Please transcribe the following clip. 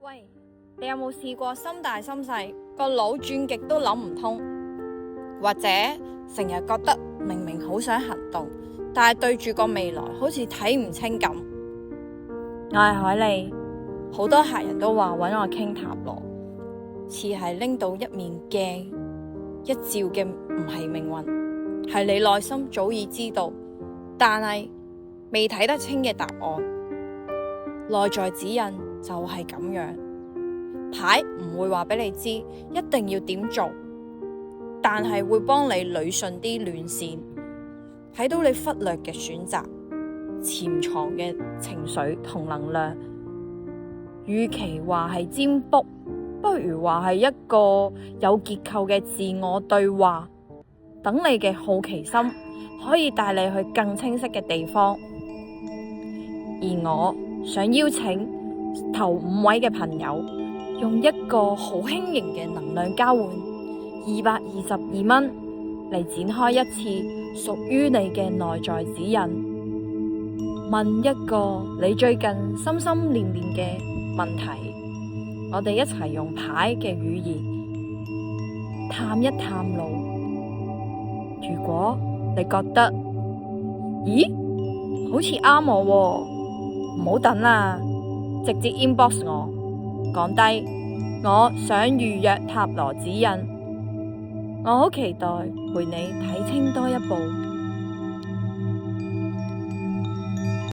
喂，你有冇試過心大心細，個腦轉極都諗唔通，或者成日覺得明明好想行動，但係對住個未來好似睇唔清咁？我係海莉，好多客人都話揾我傾塔羅，似係拎到一面鏡，一照嘅唔係命運，係你內心早已知道，但係未睇得清嘅答案。內在指引就係咁樣，牌唔會話俾你知一定要點做，但係會幫你捋順啲亂線，睇到你忽略嘅選擇、潛藏嘅情緒同能量。與其話係占卜，不如話係一個有結構嘅自我對話，等你嘅好奇心可以帶你去更清晰嘅地方。而我想邀請頭5位嘅朋友，用一個好輕盈嘅能量交換222蚊嚟展開一次屬於你嘅內在指引，問一個你最近心心念念嘅問題，我哋一齊用牌嘅語言探一探路。如果你覺得，咦，好似啱我喎，唔好等啦，直接 inbox 我，講低我想預約塔羅指引，我好期待陪你睇清多一步。